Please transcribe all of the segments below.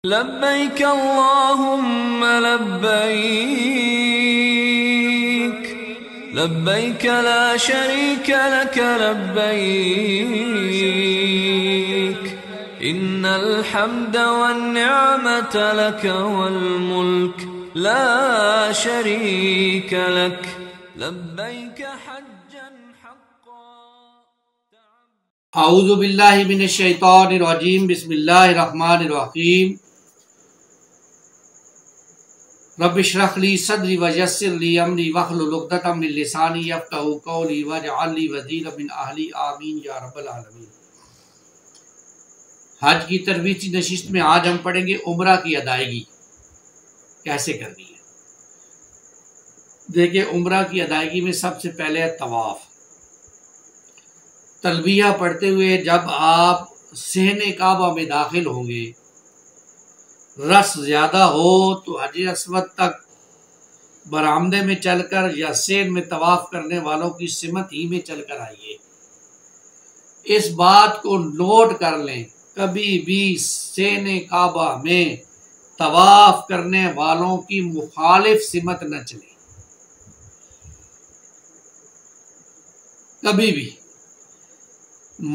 लब्बैक अल्लाहुम्म लब्बैक लब्बैक ला शरीक लक लब्बैक इन्नल हम्द one निअमत luck वल मुल्क ला शरीक लक लब्बैक हज्जन हक्का। औज़ु बिल्लाहि मिनश शैतानिर रजीम बिस्मिल्लाहिर रहमानिर रहीम रब्बि इश्रह ली सदरी व यस्सिर ली अमरी वहलुल उक़दतम मिन लिसानी यफ़क़हू क़ौली वजअल ली वज़ीरम मिन अहली आमीन या रब्बल आलमीन। हज की तरवीची नशिस्त में आज हम पढ़ेंगे उम्रा की अदायगी कैसे करनी है। देखिए, उम्रा की अदायगी में सबसे पहले है तवाफ़। तलबिया पढ़ते हुए जब आप सहने काबा में दाखिल होंगे, रस ज्यादा हो तो हजर अस्वद तक बरामदे में चलकर या सेन में तवाफ करने वालों की सिमत ही में चलकर आइए। इस बात को नोट कर लें, कभी भी सेने काबा में तवाफ करने वालों की मुखालिफ सिमत न चले, कभी भी।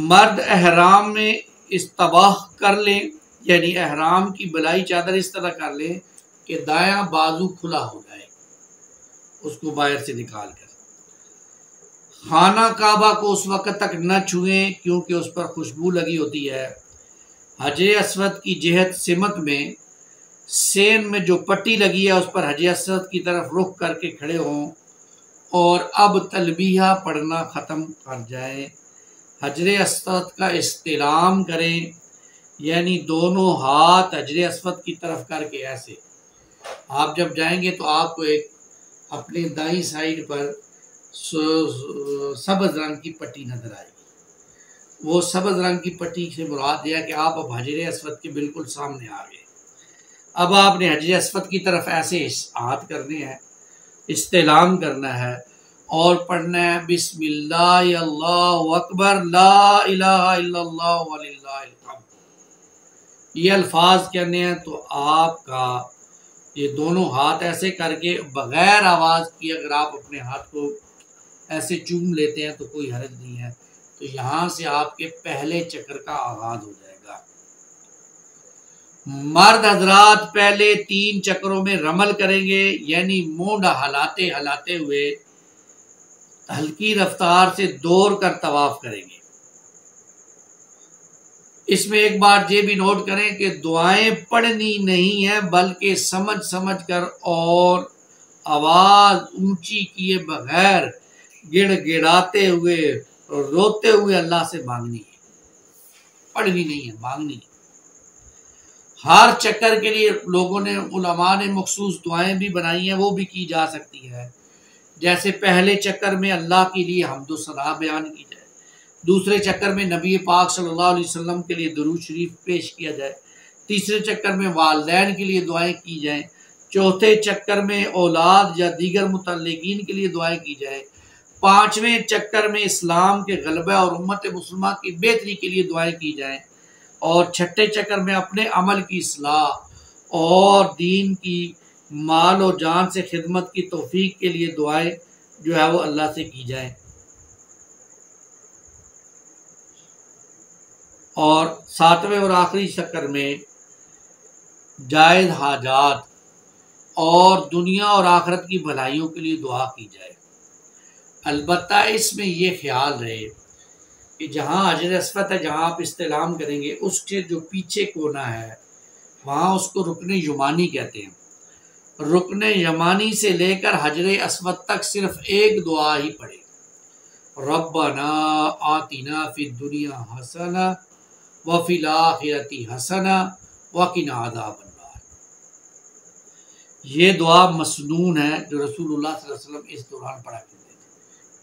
मर्द एहराम में इस्तबाह कर लें, यानी एहराम की बलाई चादर इस तरह कर लें कि दायां बाजू खुला हो जाए, उसको बाहर से निकाल कर। खाना काबा को उस वक्त तक न छुएं क्योंकि उस पर खुशबू लगी होती है। हजर अस्वद की जिहत सिमत में सेन में जो पट्टी लगी है उस पर हजर अस्वद की तरफ रुख करके खड़े हों और अब तलबिया पढ़ना ख़त्म कर जाएं। हजर अस्वद का इस्तिलाम करें, यानी दोनों हाथ हजर अस्वद की तरफ करके ऐसे। आप जब जाएंगे तो आपको एक अपने दाईं साइड पर सब्ज़ रंग की पट्टी नजर आएगी। वो सब्ज़ रंग की पट्टी से मुराद यह कि आप अब हजर अस्वद के बिल्कुल सामने आ गए। अब आपने हजर अस्वद की तरफ ऐसे हाथ करने हैं, इस्तिलाम करना है और पढ़ना है बिस्मिल्लाह अल्लाहु अकबर ला इलाहा इल्लल्लाह वलिल्लाहिल हम्द। ये अल्फाज कहने हैं तो आपका ये दोनों हाथ ऐसे करके बगैर आवाज़ की अगर आप अपने हाथ को ऐसे चूम लेते हैं तो कोई हर्ज नहीं है। तो यहाँ से आपके पहले चक्कर का आगाज हो जाएगा। मर्द हजरात पहले 3 चक्रों में रमल करेंगे, यानी मूंड हिलाते हिलाते हुए हल्की रफ्तार से दौड़ कर तवाफ करेंगे। इसमें एक बार ये भी नोट करें कि दुआएं पढ़नी नहीं है, बल्कि समझ समझ कर और आवाज ऊंची किए बगैर गिड़गिड़ाते हुए रोते हुए अल्लाह से मांगनी है। पढ़नी नहीं है, मांगनी है। हर चक्कर के लिए लोगों ने, उलमा ने मखसूस दुआएं भी बनाई हैं, वो भी की जा सकती है। जैसे पहले चक्कर में अल्लाह के लिए हम्दो सना बयान की जाए, दूसरे चक्कर में नबी पाक सल्लल्लाहु अलैहि वसल्लम के लिए दुरूद शरीफ पेश किया जाए, तीसरे चक्कर में वालिदैन के लिए दुआएं की जाएं, चौथे चक्कर में औलाद या दीगर मुतल्लिकीन के लिए दुआएं की जाए, पांचवें चक्कर में इस्लाम के गलबा और उम्मत मुस्लिमा की बेहतरी के लिए दुआएं की जाएं, और छठे चक्कर में अपने अमल की इस्लाह और दीन की माल और जान से खिदमत की तौफीक के लिए दुआएं जो है वो अल्लाह से की जाए। और 7वें और आखिरी चक्कर में जायज़ हाजात और दुनिया और आखिरत की भलाइयों के लिए दुआ की जाए। अलबत्ता इसमें यह ख्याल रहे कि जहाँ हजर अस्वद है, जहाँ आप इस्तिलाम करेंगे, उसके जो पीछे कोना है वहाँ उसको रुकने यमानी कहते हैं। रुकने यमानी से लेकर हजर अस्वद तक सिर्फ एक दुआ ही पढ़े, रब्बना आतिना फिद दुनिया हसना व फिल आखिरती हसना व किना अज़ाबन नार। ये दुआ मसनून है जो रसूलुल्लाह सल्लल्लाहु अलैहि वसल्लम इस दौरान पढ़ा करते थे,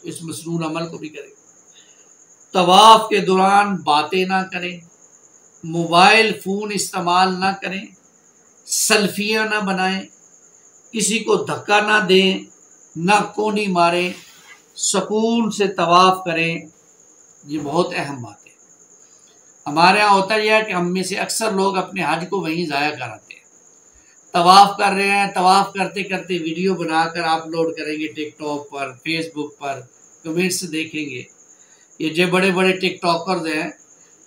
तो इस मसनून अमल को भी करें। तवाफ के दौरान बातें ना करें, मोबाइल फ़ोन इस्तेमाल ना करें, सेल्फियाँ ना बनाएं, किसी को धक्का ना दें, ना कोनी मारें, सुकून से तवाफ करें। ये बहुत अहम बात है। हमारे यहाँ होता यह है कि हम में से अक्सर लोग अपने हज को वहीं ज़ाया कराते हैं। तवाफ़ कर रहे हैं, तवाफ़ करते करते वीडियो बनाकर अपलोड करेंगे टिकटॉक पर, फेसबुक पर, कमेंट्स देखेंगे। ये जो बड़े बड़े टिकटॉकर्स हैं,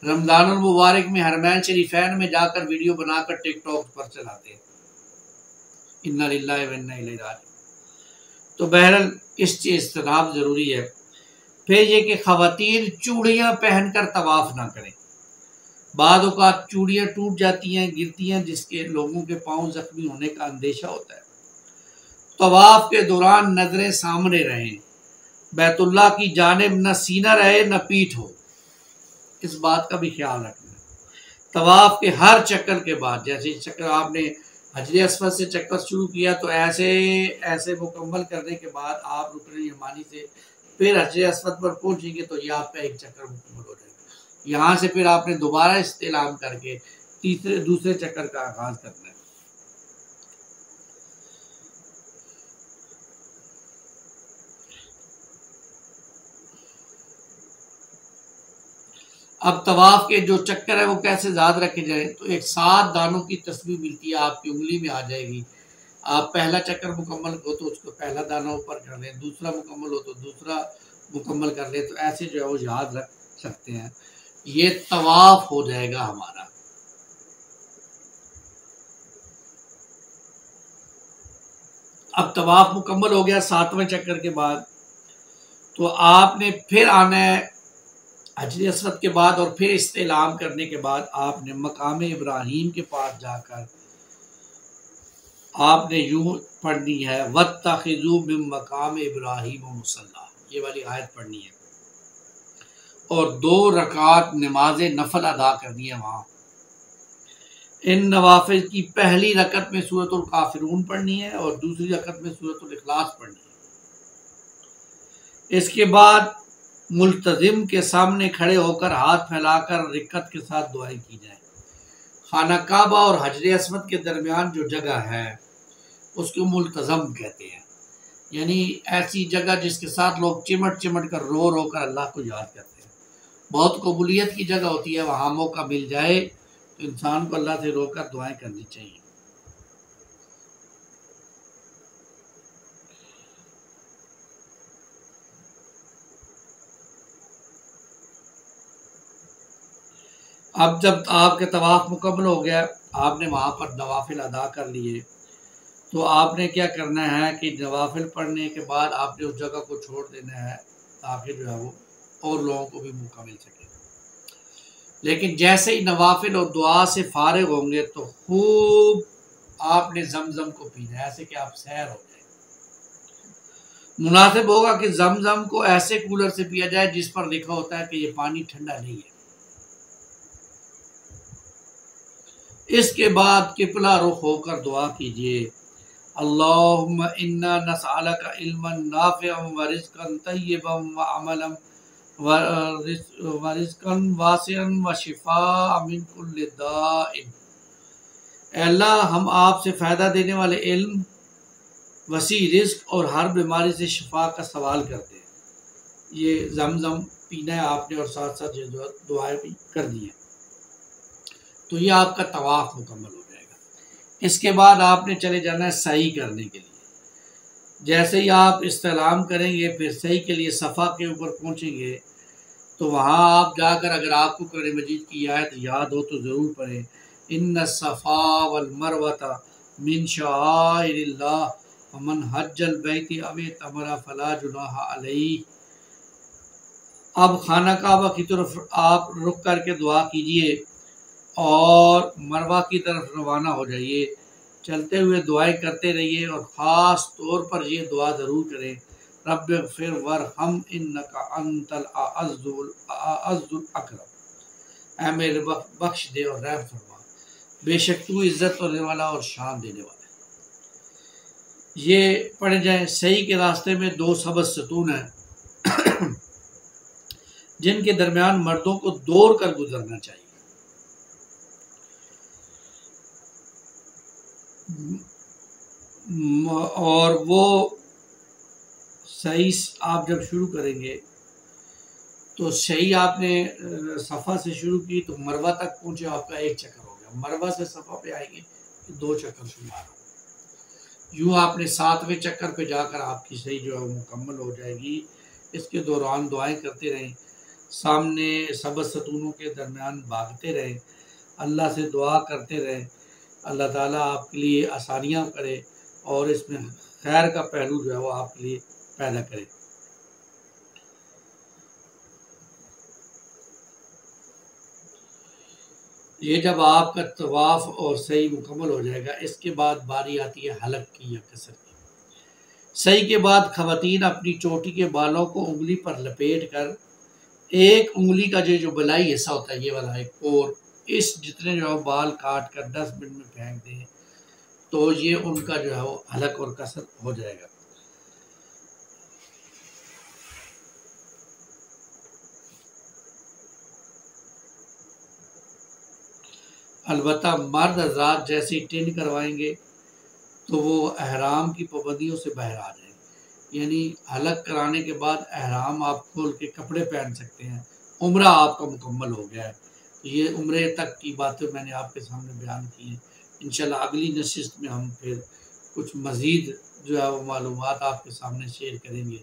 रमज़ानुल मुबारक में हरमैन शरीफैन में जाकर वीडियो बनाकर टिकटॉक पर चलाते हैं। इन्ना लिल्लाहि व इन्ना इलैहि राजिऊन। तो बहरहाल इस चीज़ इज्तनाब ज़रूरी है। फिर ये कि ख़वातीन चूड़ियाँ पहनकर तवाफ़ ना करें। बाद औक़ात चूड़ियाँ टूट जाती हैं, गिरती हैं, जिसके लोगों के पाँव ज़ख्मी होने का अंदेशा होता है। तवाफ़ के दौरान नज़रें सामने रहें, बैतुल्लाह की जानिब न सीना रहे न पीठ हो, इस बात का भी ख्याल रखना है। तवाफ़ के हर चक्कर के बाद, जैसे चक्कर आपने हजर अस्वद से चक्कर शुरू किया तो ऐसे ऐसे मुकम्मल करने के बाद आप रुकन यमानी से फिर हजर अस्वद पर पहुंचेंगे तो ये आपका एक चक्कर मुकम्मल हो जाएगा। यहाँ से फिर आपने दोबारा इस्तेलाम करके दूसरे चक्कर का आगाज करना है। अब तवाफ के जो चक्कर है वो कैसे याद रखे जाए, तो एक 7 दानों की तस्बीह मिलती है, आपकी उंगली में आ जाएगी। आप पहला चक्कर मुकम्मल हो तो उसको पहला दाना ऊपर कर लें, दूसरा मुकम्मल हो तो दूसरा मुकम्मल कर लें, तो ऐसे जो है वो याद रख सकते हैं। ये तवाफ हो जाएगा हमारा। अब तवाफ मुकम्मल हो गया 7वें चक्कर के बाद, तो आपने फिर आना है हजर अस्वद के बाद, और फिर इस्तेलाम करने के बाद आपने मकाम इब्राहीम के पास जाकर आपने यूं पढ़नी है, वत्तखिज़ू मिन मकाम इब्राहीम मुसल्ला, ये वाली आयत पढ़नी है, और 2 रकात नमाज नफल अदा करनी है वहाँ। इन नवाफिल की पहली रकत में सूरतुल काफिरून पढ़नी है और दूसरी रकत में सूरतुल इखलास पढ़नी है। इसके बाद मुल्तजिम के सामने खड़े होकर हाथ फैलाकर रिक्कत के साथ दुआएं की जाए। खाना काबा और हजर अस्वद के दरमियान जो जगह है उसको मुल्तज़म कहते हैं, यानी ऐसी जगह जिसके साथ लोग चिमट चिमट कर रो रो कर अल्लाह को याद करते हैं। बहुत कबूलियत की जगह होती है, वहाँ मौका मिल जाए तो इंसान को अल्लाह से रोकर दुआएं करनी चाहिए। अब जब आपके तवाफ़ मुकम्मल हो गया, आपने वहाँ पर नवाफिल अदा कर लिए, तो आपने क्या करना है कि नवाफिल पढ़ने के बाद आपने उस जगह को छोड़ देना है ताकि जो है वो और लोगों को भी मौका मिल सके। लेकिन जैसे ही नवाफिल और दुआ से फारिग होंगे तो खूब आपने जमजम को पीना है, ऐसे कि आप सैर हो जाए। मुनासिब होगा कि जमजम को ऐसे कूलर से पिया जाए जिस पर लिखा होता है कि ये पानी ठंडा नहीं है। इसके बाद किबला रुख होकर दुआ कीजिए, अल्लाहुम्मा इन्ना नसअलुका इल्मन नाफ़िअन व रिज़्क़न तय्यिबन व अमलन व रिज़्क़न वासिअन व शिफ़ाअ मिन कुल्लि दाइन। अल्लाह, हम आपसे फ़ायदा देने वाले इल्म, वसी रिज़्क़ और हर बीमारी से शिफा का सवाल करते हैं। ये जमजम पीना है आपने और साथ साथ ये दुआएं भी कर दी हैं, तो ये आपका तवाफ़ मुकम्मल हो जाएगा। इसके बाद आपने चले जाना है सही करने के लिए। जैसे ही आप इस्तेलाम करेंगे फिर सही के लिए सफ़ा के ऊपर पहुँचेंगे, तो वहाँ आप जाकर अगर आपको कुरान मजीद की आयत याद हो तो ज़रूर पढ़ें, इन्ना सफ़ा वल मरवता मिन शआइरिल्लाह फमन हज्जल बैति अव इतमरा फला जुनाह अलैहि। अब खाना काबा की तरफ आप रुक करके दुआ कीजिए और मरवा की तरफ रवाना हो जाइए। चलते हुए दुआएं करते रहिए और ख़ास तौर पर ये दुआ ज़रूर करें, रब्बिग़फिर वरहम इन्नका अंतल अअज़्ज़ुल अकरम। ऐ मेरे बख्श दे और रहम फरमा, बेशक तू इज़्ज़त करने वाला और शान देने वाला है। ये पढ़े जाए। सही के रास्ते में 2 सबज़ सतून हैं जिनके दरमियान मर्दों को दौड़ कर गुजरना चाहिए। और वो सही आप जब शुरू करेंगे तो सही आपने सफ़ा से शुरू की तो मरवा तक पहुँचे, आपका एक चक्कर हो गया। मरवा से सफ़ा पे आएंगे तो 2 चक्कर शुमार हो। यूँ आपने 7वें चक्कर पे जाकर आपकी सही जो है मुकम्मल हो जाएगी। इसके दौरान दुआएं करते रहें, सामने सबज सतूनों के दरमियान भागते रहें, अल्लाह से दुआ करते रहें, अल्लाह ताला आपके लिए आसानियाँ करे और इसमें खैर का पहलू जो है वो आपके लिए पैदा करे। ये जब आपका तवाफ़ और सही मुकम्मल हो जाएगा, इसके बाद बारी आती है हलक की या कसर की। सही के बाद ख़वातीन अपनी चोटी के बालों को उंगली पर लपेट कर एक उंगली का जो बलाई हिस्सा होता है, ये वाला एक, और इस जितने जो है बाल काट कर डस्टबिन में फेंक दें तो ये उनका जो है वो हलक और कसर हो जाएगा। अलबत्ता मर्द हज़रात जैसे ही टिन करवाएंगे तो वो अहराम की पाबंदियों से बाहर आ जाएंगे। यानी हलक कराने के बाद अहराम आप खोल के कपड़े पहन सकते हैं, उम्रा आपका मुकम्मल हो गया है। तो ये उम्रे तक की बातें मैंने आपके सामने बयान की हैं। इंशाल्लाह अगली नशिस्त में हम फिर कुछ मज़ीद जो है वो मालूमात आपके सामने शेयर करेंगे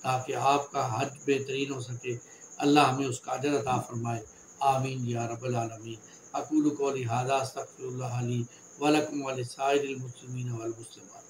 ताकि आपका हज बेहतरीन हो सके। अल्लाह हमें उसका अजर अता फ़रमाए। आमीन या रब्बल आलमीन। अक़ूलु क़ौली हाज़ा अस्तग़फ़िरुल्लाह ली व लकुम व लिसाइरिल मुस्लिमीन वल मुस्लिमात।